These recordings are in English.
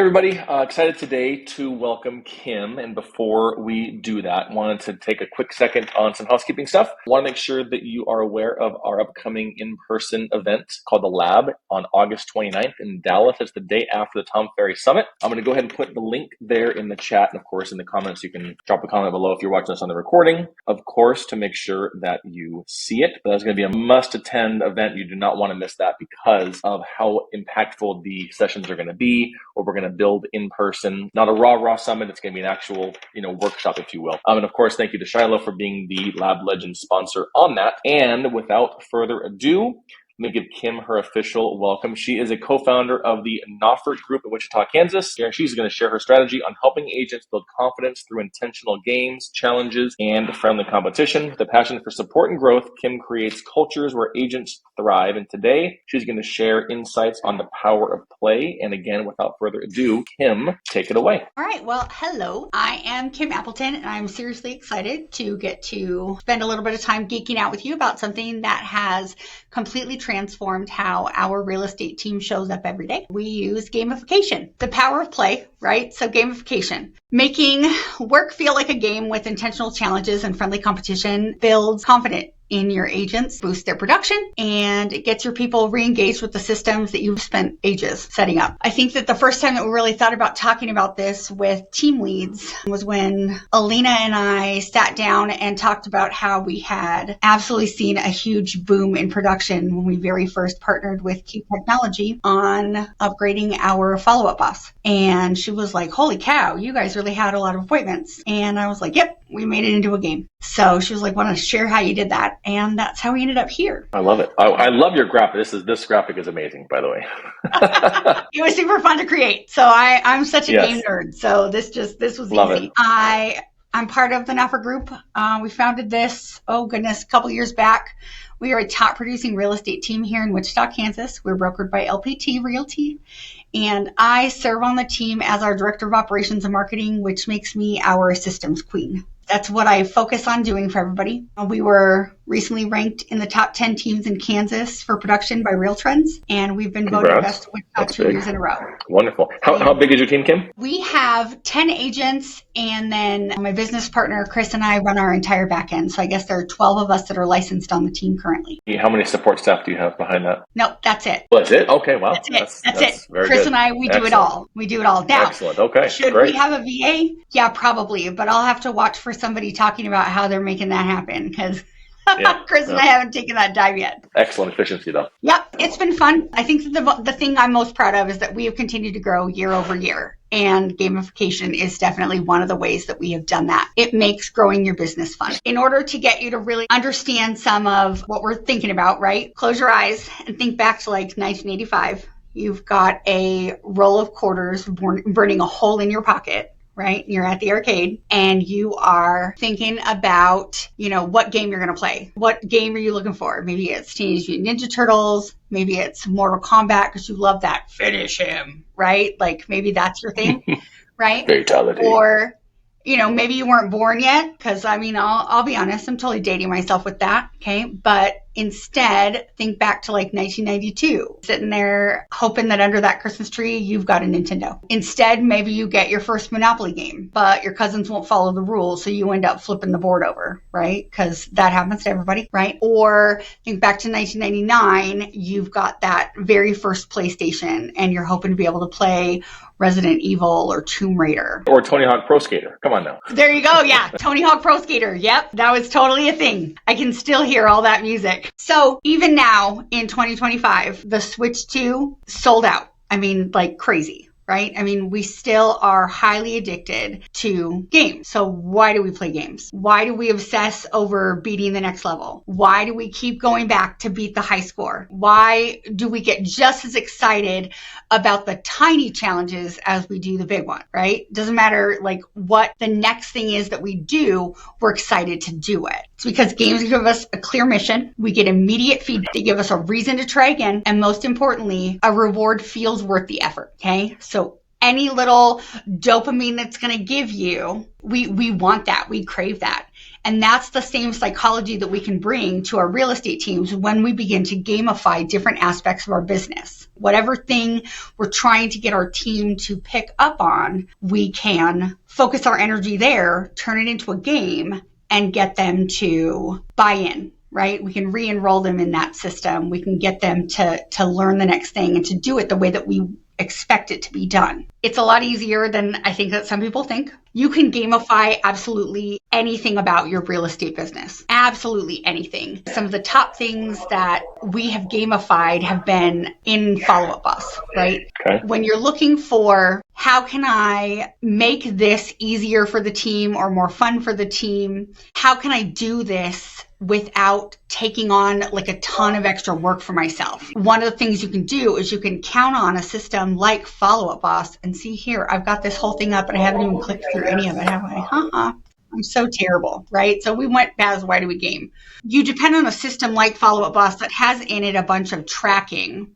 Everybody, excited today to welcome Kim. And before we do that, wanted to take a quick second on some housekeeping stuff. Want to make sure that you are aware of our upcoming in-person event called The Lab on August 29th in Dallas. It's the day after the Tom Ferry Summit. I'm going to go ahead and put the link there in the chat. And of course, in the comments, you can drop a comment below if you're watching this on the recording, of course, to make sure that you see it. But that's going to be a must-attend event. You do not want to miss that because of how impactful the sessions are going to be, or we're going to build in person, not a raw summit. It's going to be an actual, workshop, if you will. And of course, thank you to Shiloh for being the Lab Legend sponsor on that. And without further ado, let me give Kim her official welcome. She is a co-founder of the Noffert Group in Wichita, Kansas. And she's going to share her strategy on helping agents build confidence through intentional games, challenges, and friendly competition. With a passion for support and growth, Kim creates cultures where agents thrive. And today, she's going to share insights on the power of play. And again, without further ado, Kim, take it away. All right. Well, hello. I am Kim Appleton, and I'm seriously excited to get to spend a little bit of time geeking out with you about something that has completely transformed how our real estate team shows up every day. We use gamification, the power of play, right? So gamification, making work feel like a game with intentional challenges and friendly competition builds confidence in your agents, boosts their production, and it gets your people re-engaged with the systems that you've spent ages setting up. I think that the first time that we really thought about talking about this with team leads was when Alina and I sat down and talked about how we had absolutely seen a huge boom in production when we very first partnered with Q Technology on upgrading our follow-up boss. And she was like, holy cow, you guys really had a lot of appointments. And I was like, yep, we made it into a game. So she was like, want to share how you did that? And that's how we ended up here. I love it. I love your graphic. This graphic is amazing, by the way. It was super fun to create. So I'm such a game nerd. So this was love easy. I'm part of the Noffert Group. We founded this, a couple years back. We are a top producing real estate team here in Wichita, Kansas. We're brokered by LPT Realty. And I serve on the team as our director of operations and marketing, which makes me our systems queen. That's what I focus on doing for everybody. We were recently ranked in the top 10 teams in Kansas for production by Real Trends, and we've been voted best Wichita 2 years in a row. Wonderful. How big is your team, Kim? We have 10 agents, and then my business partner, Chris, and I run our entire back end. So I guess there are 12 of us that are licensed on the team currently. How many support staff do you have behind that? Nope, that's it. Well, that's it? Okay, wow. That's it. Very Chris good. and I, we do it all. We do it all. Now, excellent. Okay, should great. we have a VA? Yeah, probably. But I'll have to watch for somebody talking about how they're making that happen because Chris and I haven't taken that dive yet. Excellent efficiency, though. Yep, it's been fun. I think that the thing I'm most proud of is that we have continued to grow year over year. And gamification is definitely one of the ways that we have done that. It makes growing your business fun. In order to get you to really understand some of what we're thinking about, right? Close your eyes and think back to like 1985. You've got a roll of quarters burning a hole in your pocket. Right? You're at the arcade and you are thinking about, what game you're going to play. What game are you looking for? Maybe it's Teenage Mutant Ninja Turtles. Maybe it's Mortal Kombat because you love that. Finish him, right? Like maybe that's your thing, right? Fatality. Or, maybe you weren't born yet because I'll be honest, I'm totally dating myself with that. Okay. But instead, think back to like 1992, sitting there hoping that under that Christmas tree, you've got a Nintendo. Instead, maybe you get your first Monopoly game, but your cousins won't follow the rules. So you end up flipping the board over, right? Because that happens to everybody, right? Or think back to 1999, you've got that very first PlayStation and you're hoping to be able to play Resident Evil or Tomb Raider. Or Tony Hawk Pro Skater. Come on now. There you go. Yeah. Tony Hawk Pro Skater. Yep. That was totally a thing. I can still hear all that music. So even now in 2025, the Switch 2 sold out. Like crazy. Right? We still are highly addicted to games. So why do we play games? Why do we obsess over beating the next level? Why do we keep going back to beat the high score? Why do we get just as excited about the tiny challenges as we do the big one, right? Doesn't matter like what the next thing is that we do, we're excited to do it. It's because games give us a clear mission. We get immediate feedback. They give us a reason to try again. And most importantly, a reward feels worth the effort. Okay. So any little dopamine that's going to give you, we want that. We crave that. And that's the same psychology that we can bring to our real estate teams when we begin to gamify different aspects of our business. Whatever thing we're trying to get our team to pick up on, we can focus our energy there, turn it into a game, and get them to buy in, right? We can re-enroll them in that system. We can get them to learn the next thing and to do it the way that we expect it to be done. It's a lot easier than I think that some people think. You can gamify absolutely anything about your real estate business. Absolutely anything. Some of the top things that we have gamified have been in Follow Up Boss, right? Okay. When you're looking for how can I make this easier for the team or more fun for the team? How can I do this without taking on like a ton of extra work for myself? One of the things you can do is you can count on a system like Follow Up Boss and see here, I've got this whole thing up and I haven't even clicked through any of it, have I? I'm so terrible, right? So we went, Baz, why do we game? You depend on a system like Follow Up Boss that has in it a bunch of tracking,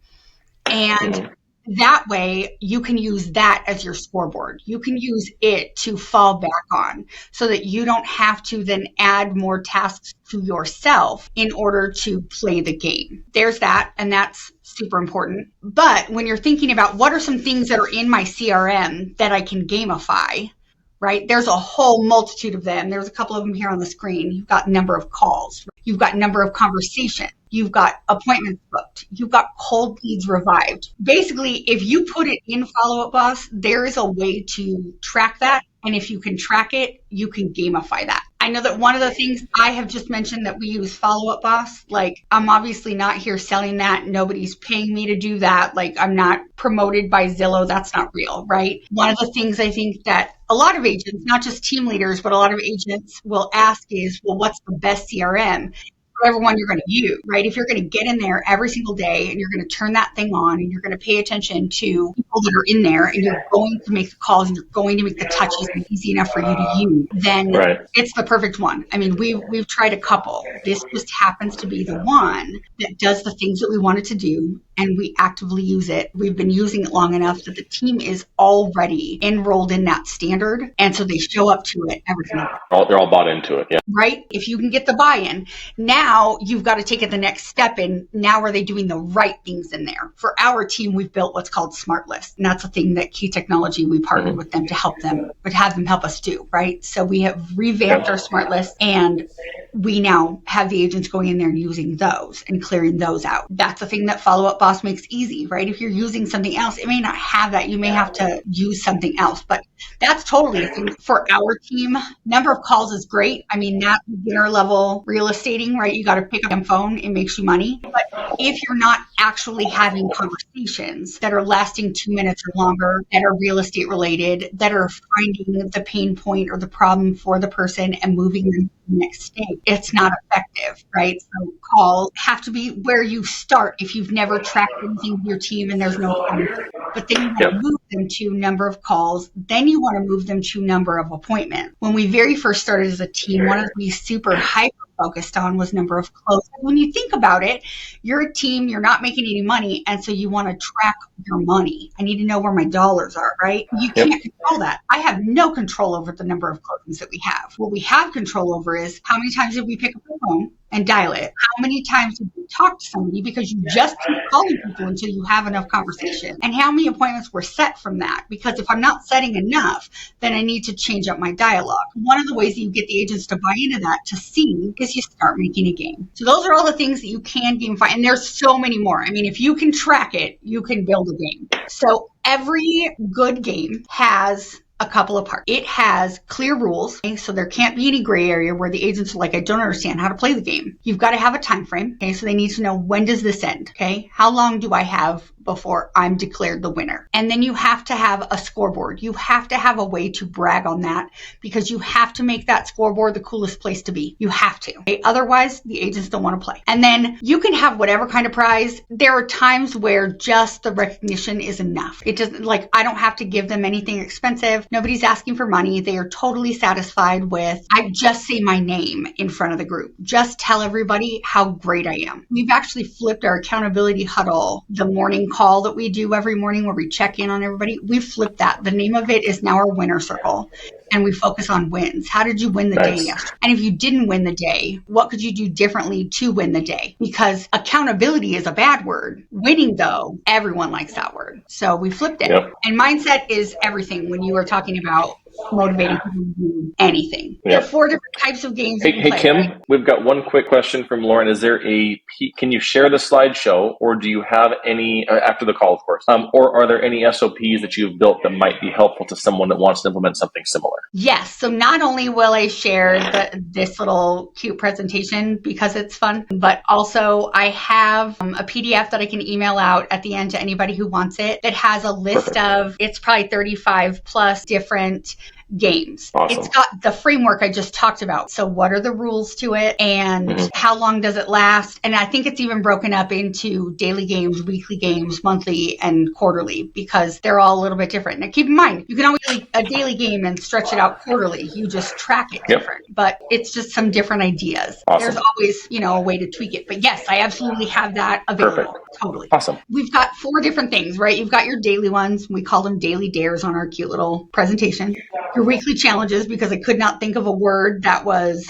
and that way you can use that as your scoreboard. You can use it to fall back on so that you don't have to then add more tasks to yourself in order to play the game. There's that, and that's super important. But when you're thinking about what are some things that are in my CRM that I can gamify, right? There's a whole multitude of them. There's a couple of them here on the screen. You've got number of calls. You've got number of conversations. You've got appointments booked. You've got cold leads revived. Basically, if you put it in Follow Up Boss, there is a way to track that. And if you can track it, you can gamify that. I know that one of the things I have just mentioned that we use Follow Up Boss, like I'm obviously not here selling that. Nobody's paying me to do that. Like I'm not promoted by Zillow. That's not real, right? One of the things I think that a lot of agents, not just team leaders, but a lot of agents will ask is, well, what's the best CRM? Whatever one you're going to use, right? If you're going to get in there every single day and you're going to turn that thing on and you're going to pay attention to people that are in there and you're going to make the calls and you're going to make the touches easy enough for you to use, then it's the perfect one. I mean, we've tried a couple. This just happens to be the one that does the things that we want it to do, and we actively use it. We've been using it long enough that the team is already enrolled in that standard, and so they show up to it every single day. They're all bought into it, yeah. Right? If you can get the buy-in, now you've got to take it the next step in. Now are they doing the right things in there? For our team, we've built what's called Smart List, and that's a thing that Key Technology, we partnered with them to help them, but have them help us do, right? So we have revamped our Smart List, and we now have the agents going in there and using those and clearing those out. That's a thing that Follow Up Boss makes easy, right? If you're using something else, it may not have that. You may have to use something else, but that's totally a thing for our team. Number of calls is great. I mean, that beginner level real estating, right? You got to pick up the phone. It makes you money. But if you're not actually having conversations that are lasting 2 minutes or longer, that are real estate related, that are finding the pain point or the problem for the person and moving them to the next stage, it's not effective, right? So calls have to be where you start if you've never tracked anything with your team and there's no phone. But then you want to move them to number of calls. Then you want to move them to number of appointments. When we very first started as a team, one of the things super hyper focused on was number of closes. When you think about it, you're a team, you're not making any money, and so you want to track your money. I need to know where my dollars are, right? You can't control that. I have no control over the number of closings that we have. What we have control over is how many times did we pick up the phone and dial it? How many times did we talk to somebody because you just keep calling people until you have enough conversation? And how many appointments were set from that? Because if I'm not setting enough, then I need to change up my dialogue. One of the ways that you get the agents to buy into that, to see, is you start making a game. So those are all the things that you can gamify. And there's so many more. I mean, if you can track it, you can build a game. So every good game has a couple of parts. It has clear rules, okay? So there can't be any gray area where the agents are like, I don't understand how to play the game. You've got to have a time frame, okay? So they need to know, when does this end, okay? How long do I have before I'm declared the winner? And then you have to have a scoreboard. You have to have a way to brag on that, because you have to make that scoreboard the coolest place to be. You have to, okay? Otherwise, the agents don't want to play. And then you can have whatever kind of prize. There are times where just the recognition is enough. It doesn't, like, I don't have to give them anything expensive. Nobody's asking for money. They are totally satisfied with, I just say my name in front of the group. Just tell everybody how great I am. We've actually flipped our accountability huddle, the morning call that we do every morning where we check in on everybody. We flipped that. The name of it is now our winner circle. And we focus on wins. How did you win the day yesterday? And if you didn't win the day, what could you do differently to win the day? Because accountability is a bad word. Winning, though, everyone likes that word. So we flipped it. Yep. And mindset is everything when you are talking about motivating people to do anything. There are 4 different types of games. Hey, Kim, we've got one quick question from Lauren. Is there can you share the slideshow, or do you have any, after the call, of course, or are there any SOPs that you've built that might be helpful to someone that wants to implement something similar? Yes. So not only will I share this little cute presentation because it's fun, but also I have a PDF that I can email out at the end to anybody who wants it that has a list of, it's probably 35 plus different games. Awesome. It's got the framework I just talked about. So what are the rules to it and how long does it last? And I think it's even broken up into daily games, weekly games, monthly, and quarterly because they're all a little bit different. Now keep in mind, you can always play a daily game and stretch it out quarterly. You just track it different, but it's just some different ideas. Awesome. There's always, a way to tweak it. But yes, I absolutely have that available. Perfect. Totally. Awesome. We've got 4 different things, right? You've got your daily ones. We call them daily dares on our cute little presentation. Your weekly challenges, because I could not think of a word that was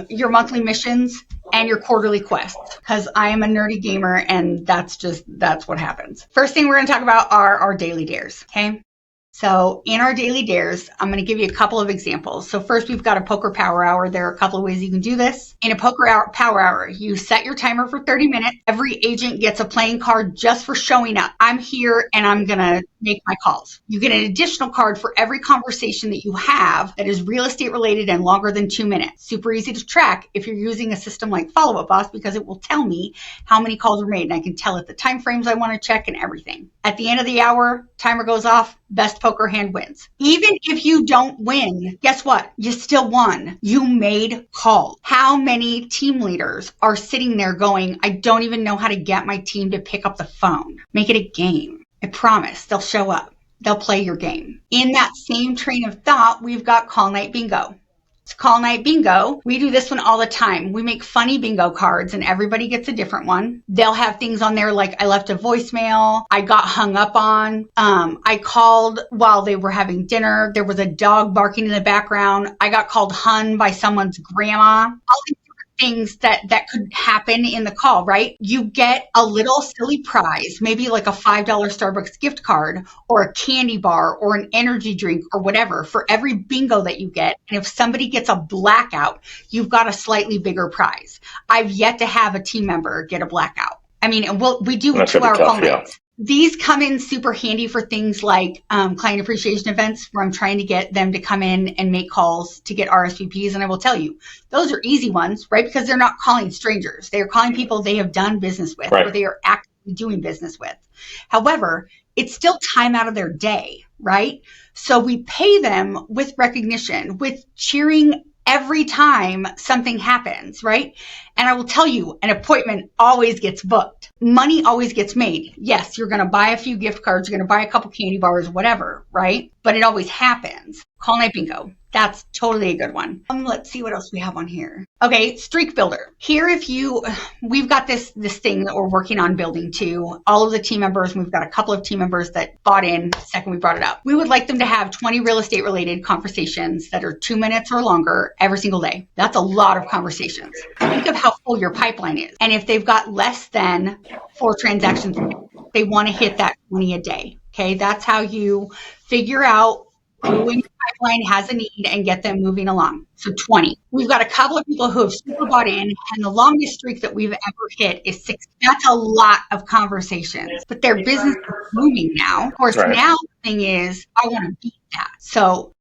your monthly missions and your quarterly quests, because I am a nerdy gamer and that's what happens. First thing we're going to talk about are our daily dares. Okay. So in our daily dares, I'm going to give you a couple of examples. So first, we've got a poker power hour. There are a couple of ways you can do this. In a power hour, you set your timer for 30 minutes. Every agent gets a playing card just for showing up. I'm here and I'm going to make my calls. You get an additional card for every conversation that you have that is real estate related and longer than 2 minutes. Super easy to track if you're using a system like Follow Up Boss because it will tell me how many calls were made and I can tell it the time frames I want to check and everything. At the end of the hour, timer goes off. Best poker hand wins. Even if you don't win, guess what? You still won. You made calls. How many team leaders are sitting there going, I don't even know how to get my team to pick up the phone? Make it a game. I promise they'll show up. They'll play your game. In that same train of thought, we've got Call Night Bingo. It's Call Night Bingo. We do this one all the time. We make funny bingo cards and everybody gets a different one. They'll have things on there like I left a voicemail, I got hung up on, I called while they were having dinner, there was a dog barking in the background, I got called hun by someone's grandma. All these things that could happen in the call, right? You get a little silly prize, maybe like a $5 Starbucks gift card or a candy bar or an energy drink or whatever for every bingo that you get. And if somebody gets a blackout, you've got a slightly bigger prize. I've yet to have a team member get a blackout. I mean, we do 2-hour call nights. These come in super handy for things like client appreciation events where I'm trying to get them to come in and make calls to get RSVPs. And I will tell you, those are easy ones, right? Because they're not calling strangers. They are calling people they have done business with or they are actively doing business with. However, it's still time out of their day, right? So we pay them with recognition, with cheering every time something happens, right? And I will tell you, an appointment always gets booked. Money always gets made. Yes, you're going to buy a few gift cards, you're going to buy a couple candy bars, whatever, right? But it always happens. Call Night Bingo. That's totally a good one. Let's see what else we have on here. Okay, Streak Builder. Here, we've got this thing that we're working on building too. All of the team members, we've got a couple of team members that bought in the second we brought it up. We would like them to have 20 real estate related conversations that are 2 minutes or longer every single day. That's a lot of conversations. Think of how full your pipeline is. And if they've got less than 4 transactions, they want to hit that 20 a day. Okay, that's how you figure out who in your pipeline has a need and get them moving along. So 20. We've got a couple of people who have super bought in, and the longest streak that we've ever hit is 6. That's a lot of conversations, but their business is moving now. Of course, now the thing is, I want to beat that. So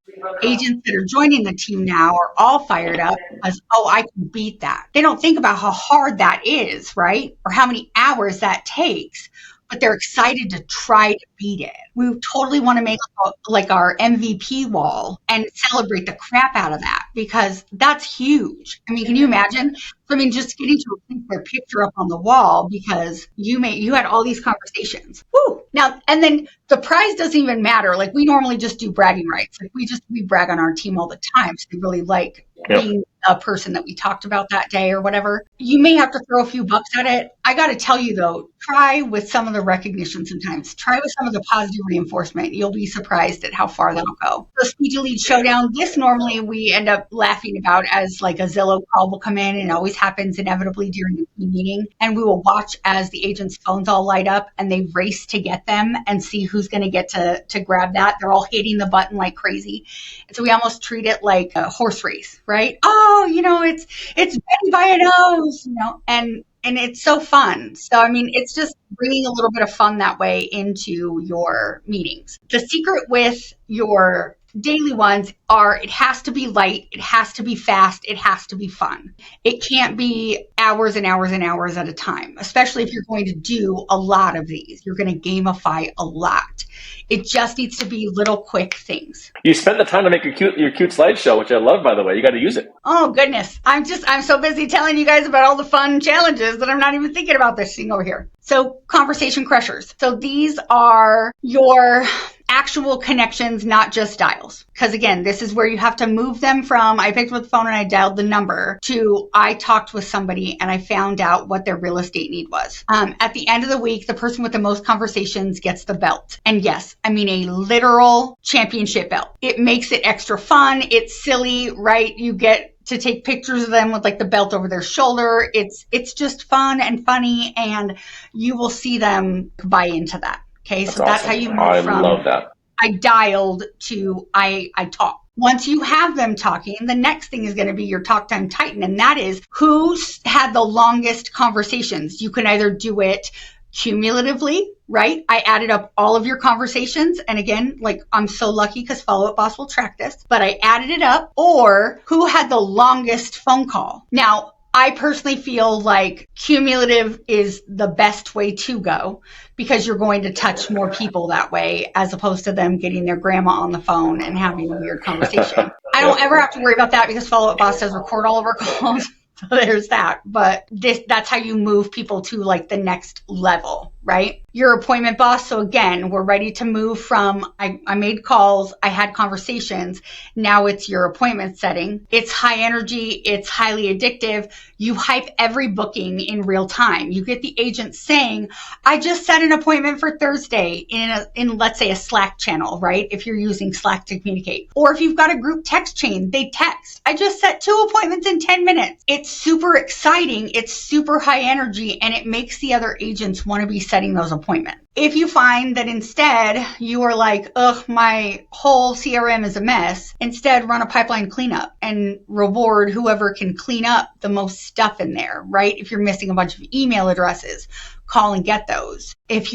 agents that are joining the team now are all fired up because, I can beat that. They don't think about how hard that is, right? Or how many hours that takes, but they're excited to try to beat it. We totally want to make like our MVP wall and celebrate the crap out of that because that's huge. I mean, can you imagine? I mean, just getting to a place where picture up on the wall because you had all these conversations. Woo! Now, and then the prize doesn't even matter. Like we normally just do bragging rights. Like we brag on our team all the time. So they really like being a person that we talked about that day or whatever. You may have to throw a few bucks at it. I got to tell you though, try with some of the recognition sometimes. Try with some of the positive reinforcement. You'll be surprised at how far that'll go. The Speed to Lead Showdown, this normally we end up laughing about as like a Zillow call will come in, and it always happens inevitably during the team meeting. And we will watch as the agents' phones all light up and they race to get them and see who's going to get to grab that. They're all hitting the button like crazy. And so we almost treat it like a horse race, right? Oh, it's Betty by a nose, and it's so fun. So, I mean, it's just bringing a little bit of fun that way into your meetings. The secret with your daily ones are it has to be light, it has to be fast, it has to be fun. It can't be hours and hours and hours at a time, especially if you're going to do a lot of these. You're going to gamify a lot. It just needs to be little quick things. You spent the time to make your cute slideshow, which I love, by the way. You got to use it. Oh, goodness. I'm so busy telling you guys about all the fun challenges that I'm not even thinking about this thing over here. So conversation crushers. So these are your actual connections, not just dials. Because again, this is where you have to move them from I picked up the phone and I dialed the number to I talked with somebody and I found out what their real estate need was. At the end of the week, the person with the most conversations gets the belt. And yes, I mean a literal championship belt. It makes it extra fun. It's silly, right? You get to take pictures of them with like the belt over their shoulder. It's just fun and funny, and you will see them buy into that. Okay, so that's how you move from I love that. I dialed to I talked. Once you have them talking, the next thing is going to be your talk time titan, and that is who's had the longest conversations. You can either do it cumulatively, right? I added up all of your conversations. And again, like I'm so lucky because Follow Up Boss will track this, but I added it up. Or who had the longest phone call. Now, I personally feel like cumulative is the best way to go because you're going to touch more people that way as opposed to them getting their grandma on the phone and having a weird conversation. I don't ever have to worry about that because Follow Up Boss does record all of our calls. So there's that. But that's how you move people to like the next level, right? Your appointment boss. So again, we're ready to move from I made calls, I had conversations. Now it's your appointment setting. It's high energy. It's highly addictive. You hype every booking in real time. You get the agent saying, I just set an appointment for Thursday in let's say a Slack channel, right? If you're using Slack to communicate. Or if you've got a group text chain, they text, I just set 2 appointments in 10 minutes. It's super exciting. It's super high energy, and it makes the other agents want to be setting those appointment. If you find that instead you are like, ugh, my whole CRM is a mess, instead run a pipeline cleanup and reward whoever can clean up the most stuff in there, right? If you're missing a bunch of email addresses, call and get those. If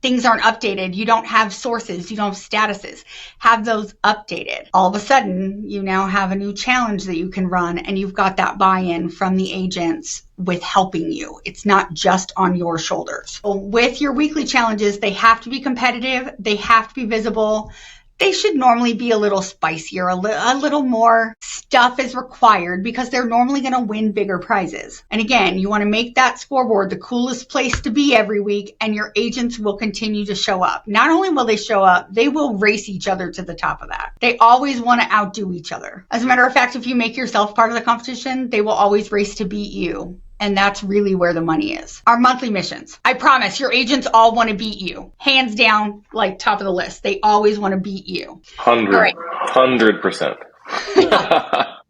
things aren't updated, you don't have sources, you don't have statuses, have those updated. All of a sudden, you now have a new challenge that you can run, and you've got that buy-in from the agents with helping you. It's not just on your shoulders. So with your weekly challenges, they have to be competitive, they have to be visible. They should normally be a little spicier, a little more stuff is required because they're normally going to win bigger prizes. And again, you want to make that scoreboard the coolest place to be every week, and your agents will continue to show up. Not only will they show up, they will race each other to the top of that. They always want to outdo each other. As a matter of fact, if you make yourself part of the competition, they will always race to beat you. And that's really where the money is. Our monthly missions. I promise your agents all want to beat you. Hands down, like top of the list. They always want to beat you. 100%.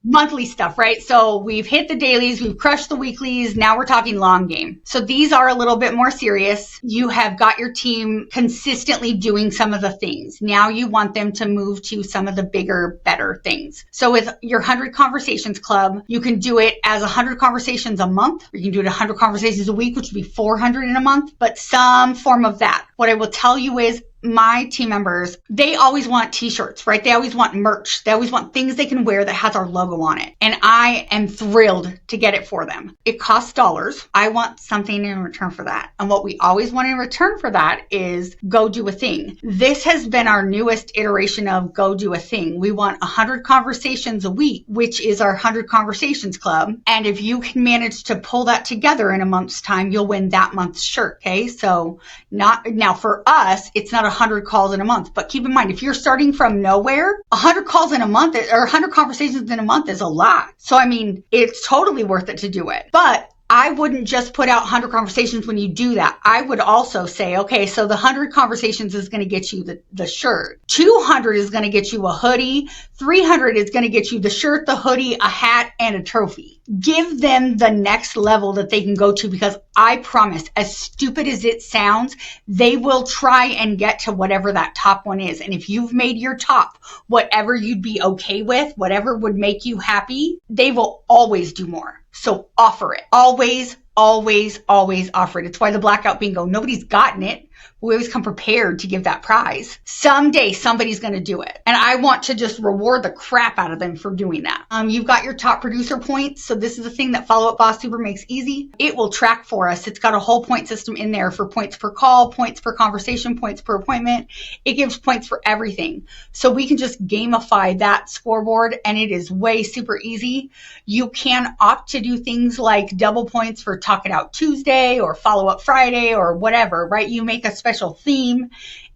Monthly stuff, right? So we've hit the dailies, we've crushed the weeklies. Now we're talking long game. So these are a little bit more serious. You have got your team consistently doing some of the things. Now you want them to move to some of the bigger, better things. So with your 100 Conversations Club, you can do it as 100 conversations a month, or you can do it 100 conversations a week, which would be 400 in a month, but some form of that. What I will tell you is my team members, they always want t-shirts, right? They always want merch. They always want things they can wear that has our logo on it. And I am thrilled to get it for them. It costs dollars. I want something in return for that. And what we always want in return for that is go do a thing. This has been our newest iteration of go do a thing. We want 100 conversations a week, which is our 100 Conversations Club. And if you can manage to pull that together in a month's time, you'll win that month's shirt. Okay. So now for us, it's not 100 calls in a month, but keep in mind, if you're starting from nowhere, 100 calls in a month or 100 conversations in a month is a lot. So, I mean, it's totally worth it to do it. But I wouldn't just put out 100 conversations when you do that. I would also say, okay, so the 100 conversations is going to get you the shirt. 200 is going to get you a hoodie. 300 is going to get you the shirt, the hoodie, a hat, and a trophy. Give them the next level that they can go to, because I promise, as stupid as it sounds, they will try and get to whatever that top one is. And if you've made your top whatever you'd be okay with, whatever would make you happy, they will always do more. So offer it. Always, always, always offer it. It's why the blackout bingo, nobody's gotten it. We always come prepared to give that prize. Someday somebody's going to do it. And I want to just reward the crap out of them for doing that. You've got your top producer points. So this is the thing that Follow Up Boss Super makes easy. It will track for us. It's got a whole point system in there for points per call, points per conversation, points per appointment. It gives points for everything. So we can just gamify that scoreboard, and it is way super easy. You can opt to do things like double points for Talk It Out Tuesday or Follow Up Friday or whatever, right? You make a special theme,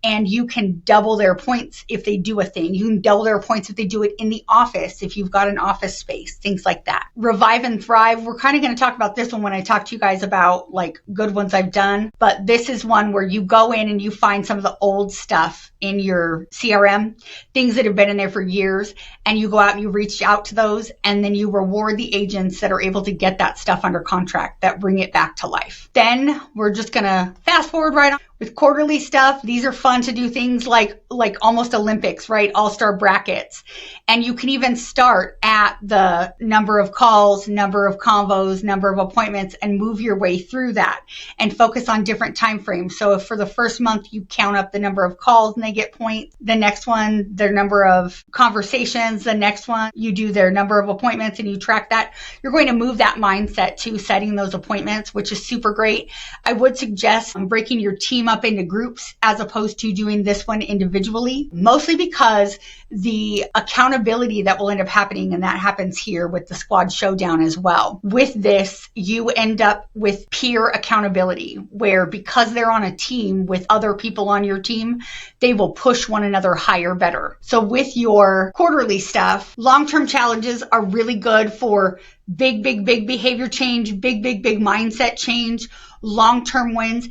and you can double their points if they do a thing. You can double their points if they do it in the office, if you've got an office space, things like that. Revive and Thrive. We're kind of going to talk about this one when I talk to you guys about like good ones I've done. But this is one where you go in and you find some of the old stuff in your CRM, things that have been in there for years, and you go out and you reach out to those, and then you reward the agents that are able to get that stuff under contract, that bring it back to life. Then we're just going to fast forward right on with quarterly stuff. These are fun to do, things like almost Olympics, right? All-star brackets. And you can even start at the number of calls, number of convos, number of appointments, and move your way through that and focus on different time frames. So if for the first month you count up the number of calls and they get points, the next one, their number of conversations, the next one, you do their number of appointments and you track that. You're going to move that mindset to setting those appointments, which is super great. I would suggest breaking your team up into groups as opposed to doing this one individually, mostly because the accountability that will end up happening, and that happens here with the squad showdown as well. With this, you end up with peer accountability, where because they're on a team with other people on your team, they will push one another higher, better. So with your quarterly stuff, long-term challenges are really good for big behavior change, big mindset change, long-term wins.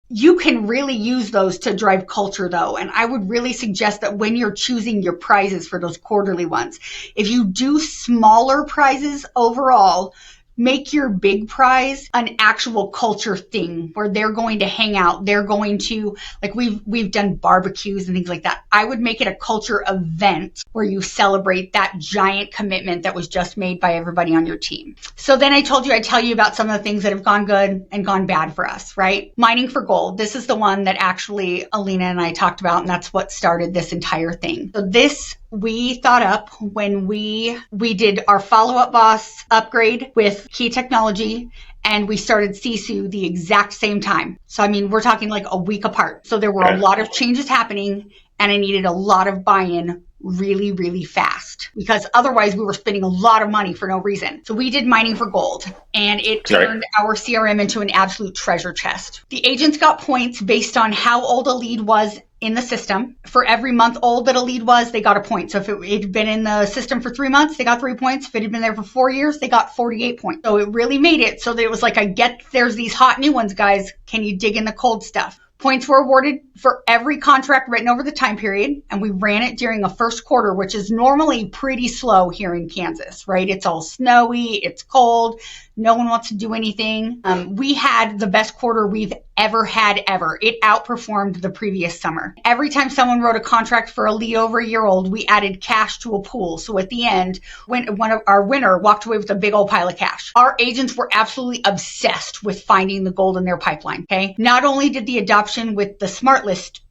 You can really use those to drive culture though. And I would really suggest that when you're choosing your prizes for those quarterly ones, if you do smaller prizes overall, make your big prize an actual culture thing where they're going to hang out. They're going to, like we've done barbecues and things like that. I would make it a culture event where you celebrate that giant commitment that was just made by everybody on your team. So then I'd tell you about some of the things that have gone good and gone bad for us, right? Mining for gold. This is the one that actually Alina and I talked about, and that's what started this entire thing. So this we thought up when we did our Follow Up Boss upgrade with Key Technology, and we started Sisu the exact same time. So, I mean, we're talking like a week apart. So there were a lot of changes happening, and I needed a lot of buy-in really fast, because otherwise we were spending a lot of money for no reason. So we did mining for gold, and it turned our CRM into an absolute treasure chest. The agents got points based on how old a lead was in the system. For every month old that a lead was, they got a point. So if it had been in the system for 3 months, they got 3 points. If it had been there for 4 years, they got 48 points. So it really made it so that it was like, I get there's these hot new ones, guys. Can you dig in the cold stuff? Points were awarded for every contract written over the time period, and we ran it during a first quarter, which is normally pretty slow here in Kansas, right? It's all snowy, it's cold, no one wants to do anything. We had the best quarter we've ever had ever. It outperformed the previous summer. Every time someone wrote a contract for a lead over a year old, we added cash to a pool. So at the end, when one of our winner walked away with a big old pile of cash, our agents were absolutely obsessed with finding the gold in their pipeline. Okay. Not only did the adoption with the smart list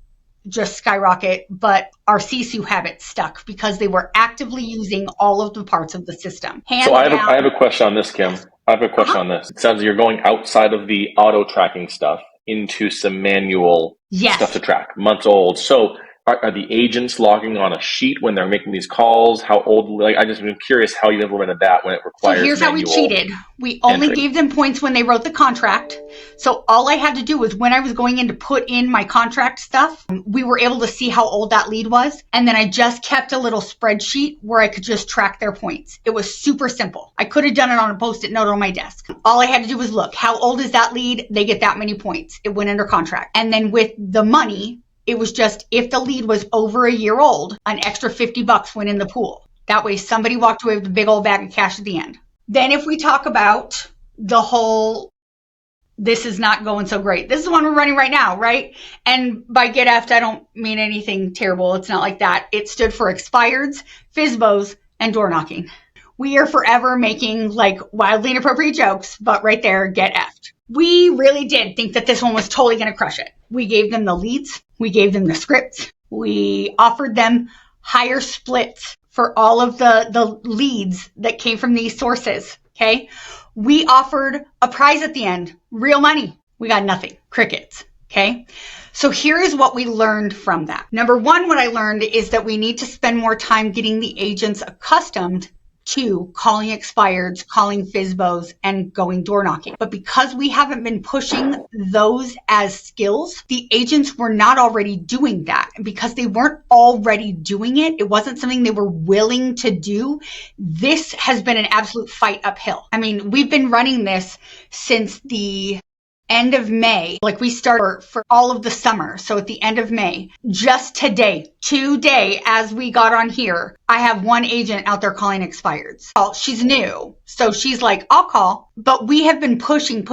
just skyrocket, but our CSU habits stuck because they were actively using all of the parts of the system. Hands So down. I have a question on this, Kim. I have a question on this. It sounds like you're going outside of the auto tracking stuff into some manual stuff to track, months old. So are the agents logging on a sheet when they're making these calls? How old? Like, I just been curious how you implemented that when it requires. So here's how we cheated. We only gave them points when they wrote the contract. So all I had to do was when I was going in to put in my contract stuff, we were able to see how old that lead was. And then I just kept a little spreadsheet where I could just track their points. It was super simple. I could have done it on a Post-it note on my desk. All I had to do was look, how old is that lead? They get that many points. It went under contract. And then with the money, it was just if the lead was over a year old, an extra $50 went in the pool. That way somebody walked away with a big old bag of cash at the end. Then if we talk about the whole, this is not going so great. This is the one we're running right now, right? And by get effed, I don't mean anything terrible. It's not like that. It stood for expireds, FSBOs, and door knocking. We are forever making like wildly inappropriate jokes, but right there, get effed. We really did think that this one was totally going to crush it. We gave them the leads. We gave them the scripts. We offered them higher splits for all of the leads that came from these sources, okay? We offered a prize at the end, real money. We got nothing, crickets, okay? So here is what we learned from that. Number one, what I learned is that we need to spend more time getting the agents accustomed to calling expireds, calling FSBOs, and going door knocking. But because we haven't been pushing those as skills, the agents were not already doing that. And because they weren't already doing it, it wasn't something they were willing to do. This has been an absolute fight uphill. I mean, we've been running this since the end of May. Like we started for all of the summer. So at the end of May, just today, as we got on here, I have one agent out there calling expireds. She's new. So she's like, I'll call. But we have been pushing.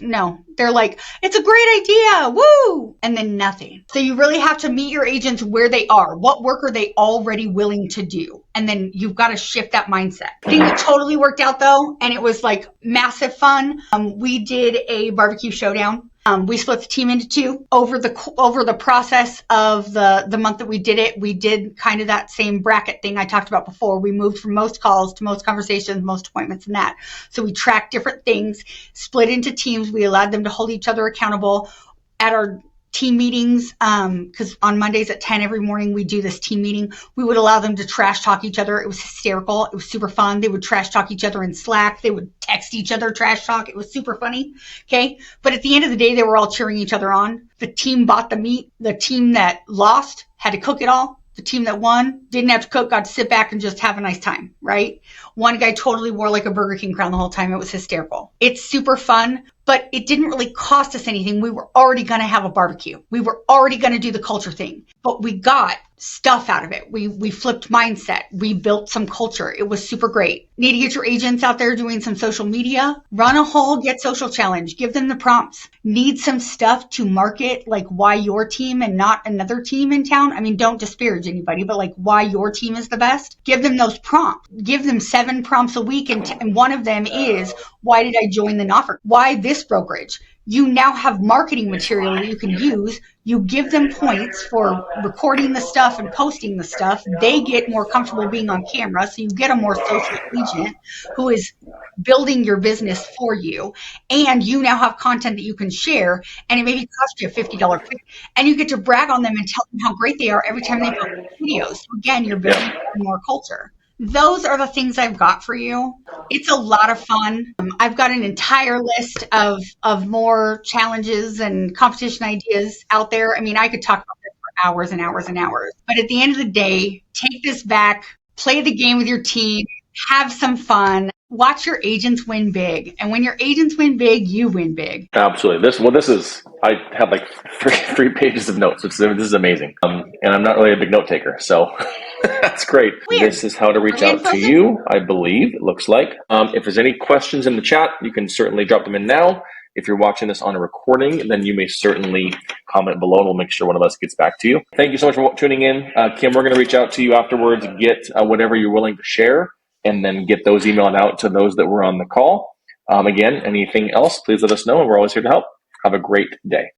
No, they're like, it's a great idea. Woo! And then nothing. So you really have to meet your agents where they are. What work are they already willing to do? And then you've got to shift that mindset. I think it totally worked out though. And it was like massive fun. We did a barbecue showdown. We split the team into two. Over the process of the month that we did it, we did kind of that same bracket thing I talked about before. We moved from most calls to most conversations, most appointments, and that. So we tracked different things, split into teams. We allowed them to hold each other accountable at our team meetings, because on Mondays at 10 every morning we do this team meeting. We would allow them to trash talk each other. It was hysterical. It was super fun. They would trash talk each other in Slack. They would text each other trash talk. It was super funny. Okay. But at the end of the day, they were all cheering each other on. The team bought the meat. The team that lost had to cook it all. The team that won didn't have to cook, got to sit back and just have a nice time, right? One guy totally wore like a Burger King crown the whole time. It was hysterical. It's super fun, but it didn't really cost us anything. We were already going to have a barbecue. We were already going to do the culture thing, but we got stuff out of it. We flipped mindset. We built some culture. It was super great. Need to get your agents out there doing some social media. Run a whole Get Social challenge. Give them the prompts. Need some stuff to market, like why your team and not another team in town. I mean, don't disparage anybody, but like why your team is the best. Give them those prompts. Give them 7 prompts a week. And one of them is, why did I join the Noffert? Why this brokerage? You now have marketing material that you can use. You give them points for recording the stuff and posting the stuff. They get more comfortable being on camera. So you get a more social agent who is building your business for you. And you now have content that you can share. And it maybe cost you a $50 click. And you get to brag on them and tell them how great they are every time they post videos. So again, you're building more culture. Those are the things I've got for you. It's a lot of fun. I've got an entire list of more challenges and competition ideas out there. I mean, I could talk about this for hours and hours and hours. But at the end of the day, take this back, play the game with your team, have some fun, watch your agents win big. And when your agents win big, you win big. Absolutely. I have like three pages of notes. This is amazing. And I'm not really a big note taker, so that's great. Weird. This is how to reach out to you, I believe, it looks like. If there's any questions in the chat, you can certainly drop them in now. If you're watching this on a recording, then you may certainly comment below and we'll make sure one of us gets back to you. Thank you so much for tuning in. Kim, we're going to reach out to you afterwards, get whatever you're willing to share, and then get those emailed out to those that were on the call. Again, anything else, please let us know, and we're always here to help. Have a great day.